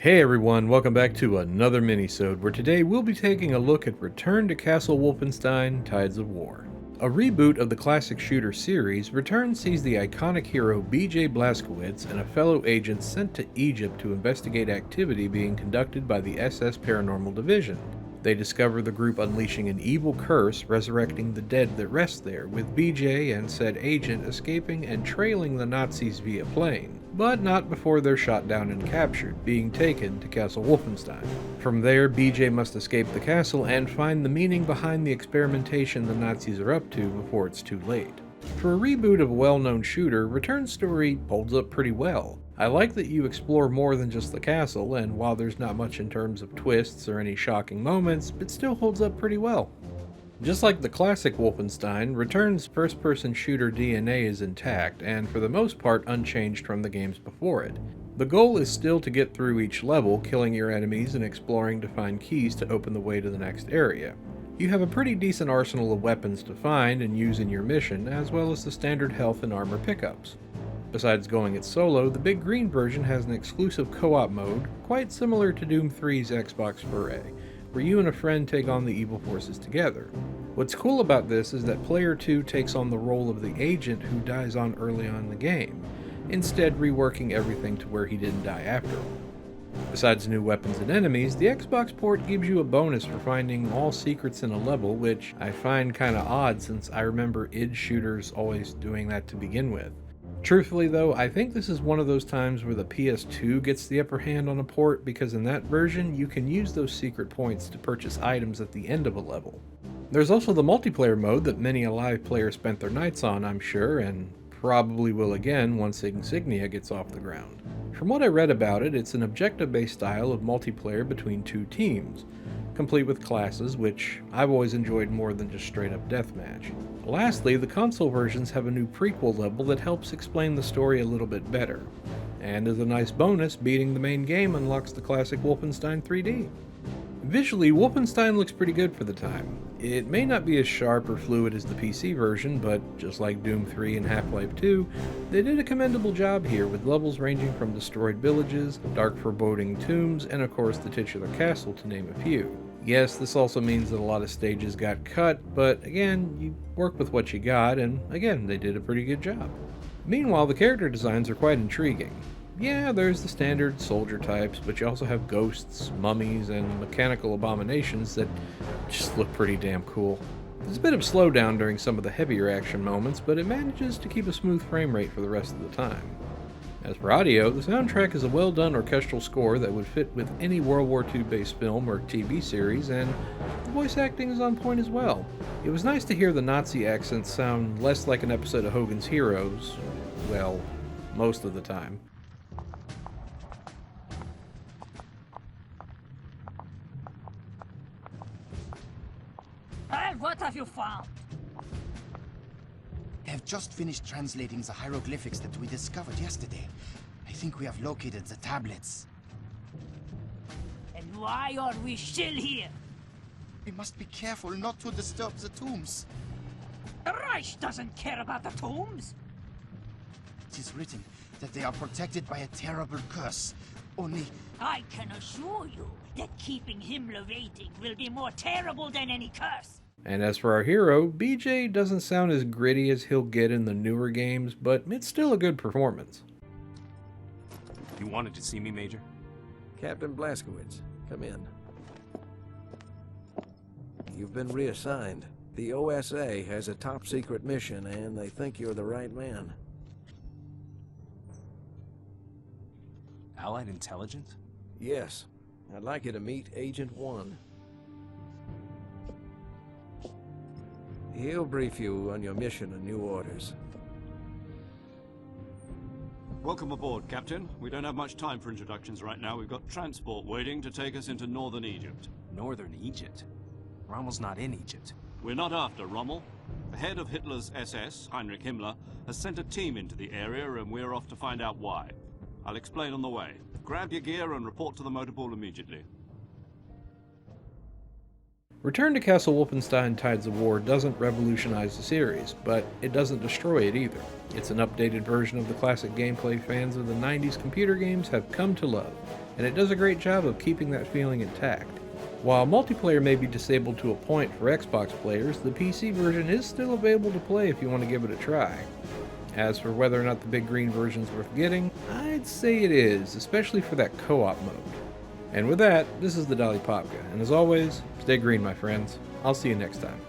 Hey everyone, welcome back to another Mini-Sode, where today we'll be taking a look at Return to Castle Wolfenstein, Tides of War. A reboot of the classic shooter series, Return sees the iconic hero BJ Blazkowicz and a fellow agent sent to Egypt to investigate activity being conducted by the SS Paranormal Division. They discover the group unleashing an evil curse, resurrecting the dead that rest there, with BJ and said agent escaping and trailing the Nazis via plane, but not before they're shot down and captured, being taken to Castle Wolfenstein. From there, BJ must escape the castle and find the meaning behind the experimentation the Nazis are up to before it's too late. For a reboot of a well-known shooter, Return's story holds up pretty well. I like that you explore more than just the castle, and while there's not much in terms of twists or any shocking moments, it still holds up pretty well. Just like the classic Wolfenstein, Return's first-person shooter DNA is intact, and for the most part unchanged from the games before it. The goal is still to get through each level, killing your enemies and exploring to find keys to open the way to the next area. You have a pretty decent arsenal of weapons to find and use in your mission, as well as the standard health and armor pickups. Besides going it solo, the Big Green version has an exclusive co-op mode, quite similar to Doom 3's Xbox Foray, where you and a friend take on the evil forces together. What's cool about this is that player 2 takes on the role of the agent who dies on early on in the game, instead reworking everything to where he didn't die after all. Besides new weapons and enemies, the Xbox port gives you a bonus for finding all secrets in a level, which I find kinda odd since I remember id shooters always doing that to begin with. Truthfully though, I think this is one of those times where the PS2 gets the upper hand on a port, because in that version you can use those secret points to purchase items at the end of a level. There's also the multiplayer mode that many a live player spent their nights on, I'm sure, and probably will again once Insignia gets off the ground. From what I read about it, it's an objective-based style of multiplayer between two teams, complete with classes, which I've always enjoyed more than just straight-up deathmatch. Lastly, the console versions have a new prequel level that helps explain the story a little bit better. And as a nice bonus, beating the main game unlocks the classic Wolfenstein 3D. Visually, Wolfenstein looks pretty good for the time. It may not be as sharp or fluid as the PC version, but just like Doom 3 and Half-Life 2, they did a commendable job here, with levels ranging from destroyed villages, dark foreboding tombs, and of course the titular castle, to name a few. Yes, this also means that a lot of stages got cut, but again, you work with what you got, and again, they did a pretty good job. Meanwhile, the character designs are quite intriguing. Yeah, there's the standard soldier types, but you also have ghosts, mummies, and mechanical abominations that just look pretty damn cool. There's a bit of slowdown during some of the heavier action moments, but it manages to keep a smooth frame rate for the rest of the time. As for audio, the soundtrack is a well-done orchestral score that would fit with any World War II based film or TV series, and the voice acting is on point as well. It was nice to hear the Nazi accents sound less like an episode of Hogan's Heroes, well, most of the time. And what have you found? They have just finished translating the hieroglyphics that we discovered yesterday. I think we have located the tablets. And why are we still here? We must be careful not to disturb the tombs. The Reich doesn't care about the tombs. It is written that they are protected by a terrible curse. Only I can assure you that keeping Himmler waiting will be more terrible than any curse. And as for our hero, BJ doesn't sound as gritty as he'll get in the newer games, but it's still a good performance. You wanted to see me, Major? Captain Blazkowicz, come in. You've been reassigned. The OSA has a top-secret mission, and they think you're the right man. Allied intelligence? Yes. I'd like you to meet Agent 1. He'll brief you on your mission and new orders. Welcome aboard, Captain. We don't have much time for introductions right now. We've got transport waiting to take us into northern Egypt. Northern Egypt? Rommel's not in Egypt. We're not after Rommel. The head of Hitler's SS, Heinrich Himmler, has sent a team into the area, and we're off to find out why. I'll explain on the way. Grab your gear and report to the motor pool immediately. Return to Castle Wolfenstein Tides of War doesn't revolutionize the series, but it doesn't destroy it either. It's an updated version of the classic gameplay fans of the 90s computer games have come to love. and it does a great job of keeping that feeling intact. While multiplayer may be disabled to a point for Xbox players, the PC version is still available to play if you want to give it a try. As for whether or not the big green version is worth getting, I'd say it is, especially for that co-op mode. And with that, this is the Dali Popka, and as always, stay green, my friends. I'll see you next time.